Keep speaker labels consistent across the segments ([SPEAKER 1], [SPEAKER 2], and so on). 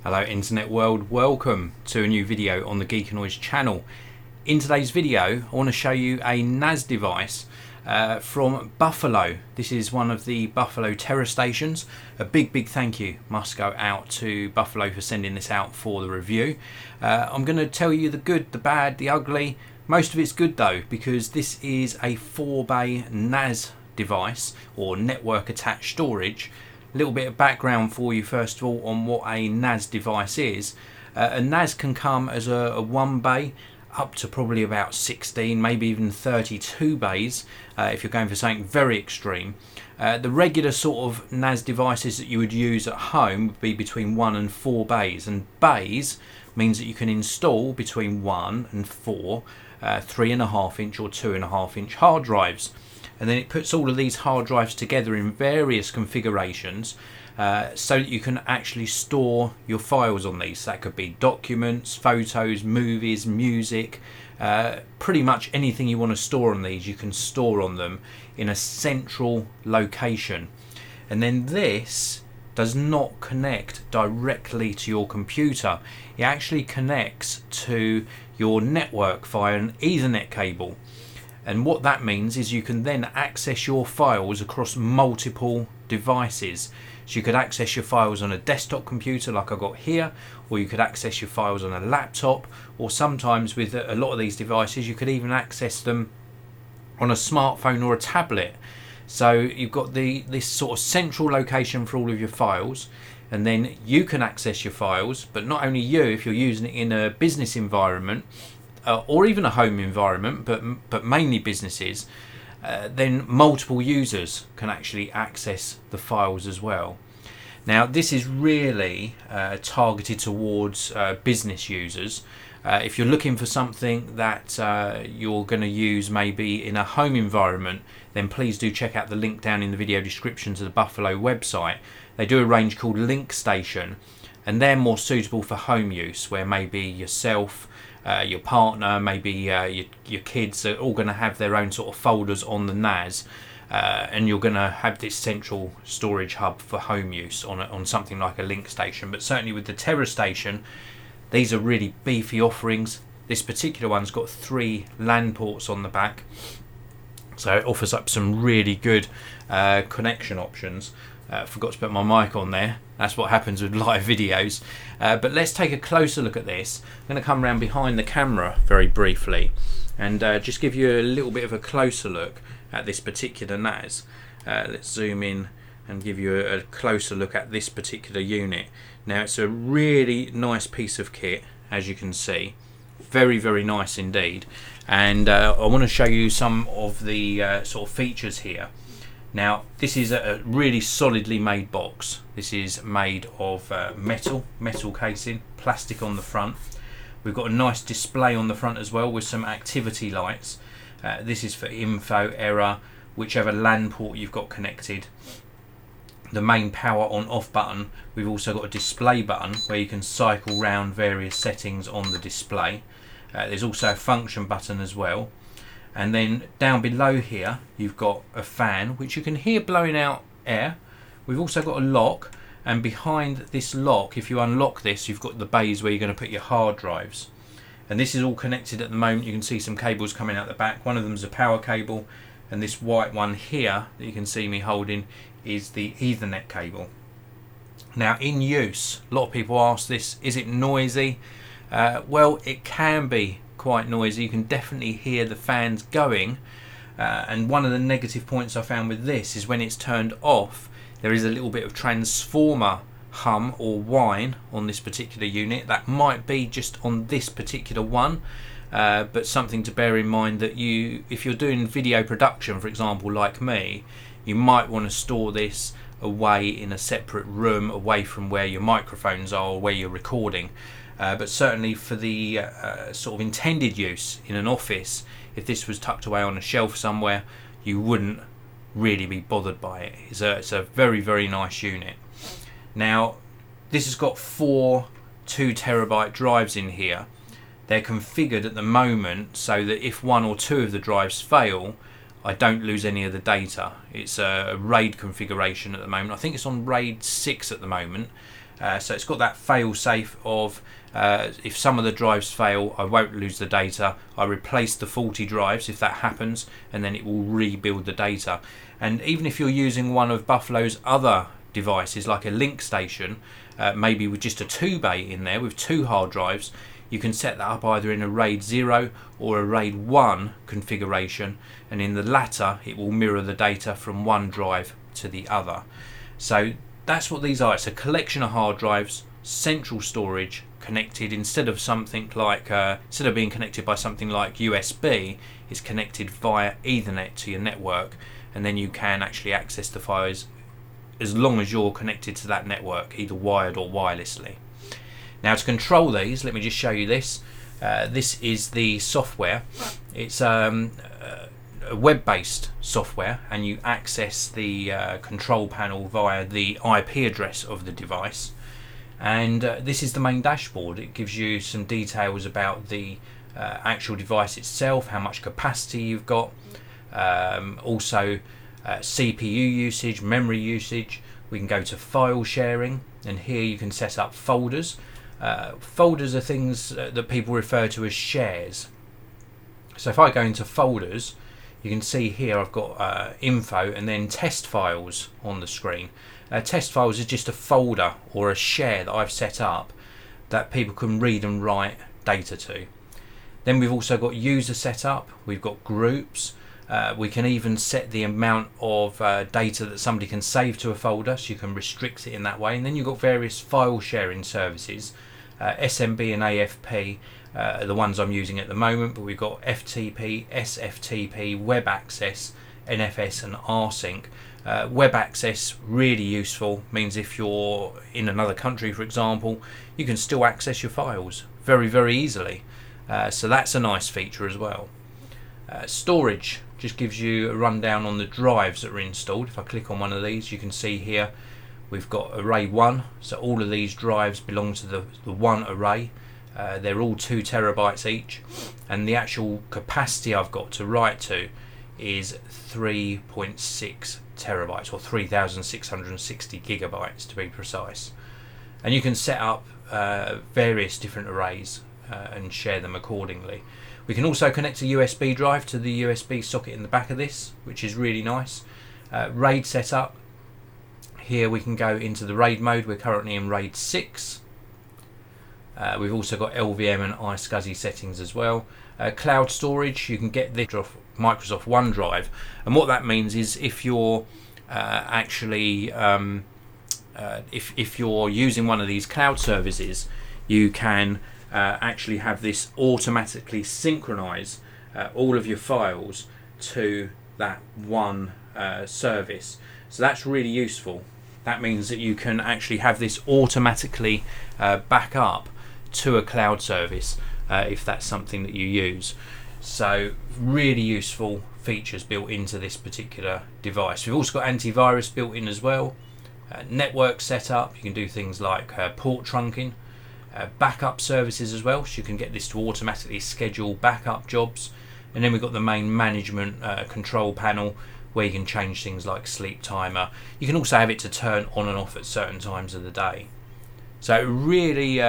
[SPEAKER 1] Hello internet world, welcome to a new video on the Geekanoids channel. In today's video I want to show you a NAS device from Buffalo. This is one of the Buffalo TeraStations. A big thank you must go out to Buffalo for sending this out for the review. I'm going to tell you the good, the bad, the ugly. Most of it's good though, because this is a 4-bay NAS device or network attached storage. A little bit of background for you first of all on what a NAS device is. A NAS can come as a 1-bay up to probably about 16, maybe even 32 bays if you're going for something very extreme. The regular sort of NAS devices that you would use at home would be between 1 and 4 bays, and bays means that you can install between 1 and 4 3.5 inch or 2.5 inch hard drives. And then it puts all of these hard drives together in various configurations so that you can actually store your files on these. That could be documents, photos, movies, music, pretty much anything you want to store on these, you can store on them in a central location. And then this does not connect directly to your computer. It actually connects to your network via an Ethernet cable. And what that means is you can then access your files across multiple devices. So you could access your files on a desktop computer like I got here, or you could access your files on a laptop, or sometimes with a lot of these devices you could even access them on a smartphone or a tablet. So you've got this sort of central location for all of your files, and then you can access your files, but not only you, if you're using it in a business environment, or even a home environment, but mainly businesses, then multiple users can actually access the files as well. Now this is really targeted towards business users. If you're looking for something that you're going to use maybe in a home environment, then please do check out the link down in the video description to the Buffalo website. They do a range called LinkStation, and they're more suitable for home use, where maybe yourself, your partner, maybe your kids are all going to have their own sort of folders on the NAS, and you're going to have this central storage hub for home use on something like a LinkStation. But certainly with the TeraStation, these are really beefy offerings. This particular one's got 3 LAN ports on the back, so it offers up some really good connection options. Forgot to put my mic on there. That's what happens with live videos. But let's take a closer look at this. I'm going to come around behind the camera very briefly and just give you a little bit of a closer look at this particular NAS. Let's zoom in and give you a closer look at this particular unit. Now it's a really nice piece of kit, as you can see. Very nice indeed. And I want to show you some of the sort of features here. Now this is a really solidly made box. This is made of metal casing, plastic on the front. We've got a nice display on the front as well with some activity lights. This is for info, error, whichever LAN port you've got connected. The main power on off button. We've also got a display button where you can cycle round various settings on the display. There's also a function button as well. And then down below here you've got a fan which you can hear blowing out air. We've also got a lock, and behind this lock, if you unlock this, you've got the bays where you're going to put your hard drives. And this is all connected at the moment. You can see some cables coming out the back. One of them is a power cable, and this white one here that you can see me holding is the Ethernet cable. Now in use, a lot of people ask this, is it noisy? Well, it can be quite noisy. You can definitely hear the fans going, and one of the negative points I found with this is when it's turned off, there is a little bit of transformer hum or whine on this particular unit. That might be just on this particular one, but something to bear in mind that if you're doing video production, for example, like me, you might want to store this away in a separate room, away from where your microphones are or where you're recording. But certainly for the sort of intended use in an office, if this was tucked away on a shelf somewhere, you wouldn't really be bothered by it. It's a very nice unit. Now this has got 4 2TB drives in here. They're configured at the moment so that if 1 or 2 of the drives fail, I don't lose any of the data. It's a RAID configuration at the moment. I think it's on RAID 6 at the moment. So it's got that fail safe of if some of the drives fail, I won't lose the data. I replace the faulty drives if that happens, and then it will rebuild the data. And even if you're using one of Buffalo's other devices, like a link station, maybe with just a 2-bay in there with 2 hard drives, you can set that up either in a RAID 0 or a RAID 1 configuration, and in the latter it will mirror the data from one drive to the other. So that's what these are. It's a collection of hard drives, central storage, connected instead of something like instead of being connected by something like USB, it's connected via Ethernet to your network, and then you can actually access the files as long as you're connected to that network, either wired or wirelessly. Now, to control these, let me just show you this. This is the software. It's a web-based software, and you access the control panel via the IP address of the device. And this is the main dashboard. It gives you some details about the actual device itself, how much capacity you've got, also CPU usage, memory usage. We can go to file sharing, and here you can set up folders. Folders are things that people refer to as shares. So if I go into folders, you can see here I've got info and then test files on the screen. Test files is just a folder or a share that I've set up that people can read and write data to. Then we've also got user setup, we've got groups, we can even set the amount of data that somebody can save to a folder, so you can restrict it in that way. And then you've got various file sharing services. SMB and AFP are the ones I'm using at the moment, but we've got FTP, SFTP, web access, NFS and rsync. Web access, really useful, means if you're in another country, for example, you can still access your files very easily. So that's a nice feature as well. Storage just gives you a rundown on the drives that are installed. If I click on one of these, you can see here we've got array 1, so all of these drives belong to the one array. They're all 2 terabytes each, and the actual capacity I've got to write to is 3.6 terabytes, or 3660 gigabytes to be precise. And you can set up various different arrays and share them accordingly. We can also connect a USB drive to the USB socket in the back of this, which is really nice. RAID setup. Here we can go into the RAID mode. We're currently in RAID 6. We've also got LVM and iSCSI settings as well. Cloud storage, you can get this off Microsoft OneDrive, and what that means is if you're actually if you're using one of these cloud services, you can actually have this automatically synchronize all of your files to that one service. So that's really useful. That means that you can actually have this automatically back up to a cloud service if that's something that you use. So really useful features built into this particular device. We've also got antivirus built in as well. Network setup, you can do things like port trunking. Backup services as well, so you can get this to automatically schedule backup jobs. And then we've got the main management control panel, where you can change things like sleep timer. You can also have it to turn on and off at certain times of the day. So really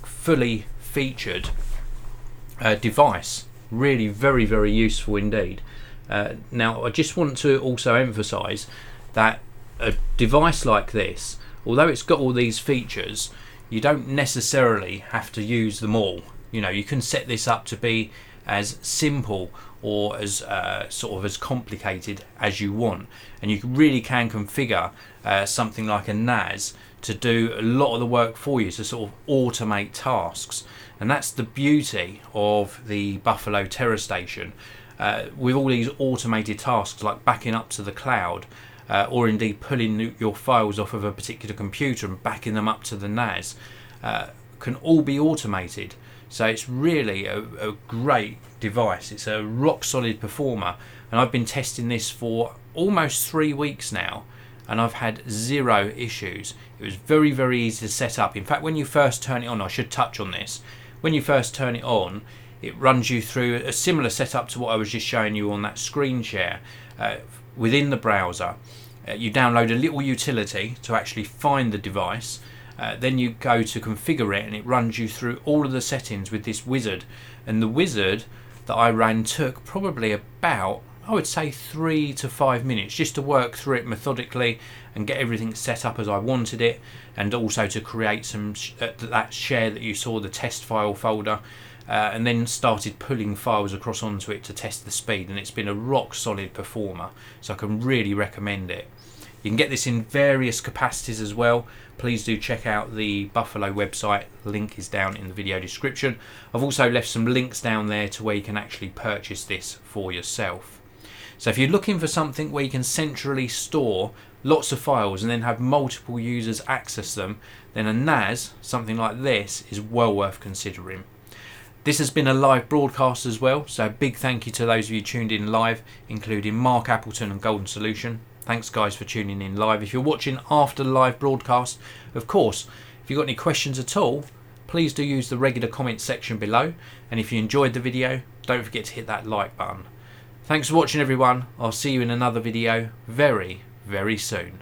[SPEAKER 1] fully featured device, really very useful indeed. Now I just want to also emphasize that a device like this, although it's got all these features, you don't necessarily have to use them all. You know, you can set this up to be as simple or as sort of as complicated as you want, and you really can configure something like a NAS to do a lot of the work for you, to sort of automate tasks. And that's the beauty of the Buffalo TeraStation. With all these automated tasks like backing up to the cloud, or indeed pulling your files off of a particular computer and backing them up to the NAS, can all be automated. So it's really a great device. It's a rock solid performer, and I've been testing this for almost 3 weeks now, and I've had 0 issues. It was very easy to set up. In fact, when you first turn it on, I should touch on this, when you first turn it on, it runs you through a similar setup to what I was just showing you on that screen share. Within the browser, you download a little utility to actually find the device, Then you go to configure it and it runs you through all of the settings with this wizard. And the wizard that I ran took probably about, I would say, 3 to 5 minutes just to work through it methodically and get everything set up as I wanted it, and also to create some that share that you saw, the test file folder, and then started pulling files across onto it to test the speed, and it's been a rock solid performer, so I can really recommend it. You can get this in various capacities as well. Please do check out the Buffalo website, link is down in the video description. I've also left some links down there to where you can actually purchase this for yourself. So if you're looking for something where you can centrally store lots of files and then have multiple users access them, then a NAS, something like this, is well worth considering. This has been a live broadcast as well, so a big thank you to those of you tuned in live, including Mark Appleton and Golden Solution. Thanks guys for tuning in live. If you're watching after the live broadcast, of course, if you've got any questions at all, please do use the regular comment section below. And if you enjoyed the video, don't forget to hit that like button. Thanks for watching everyone. I'll see you in another video very, very soon.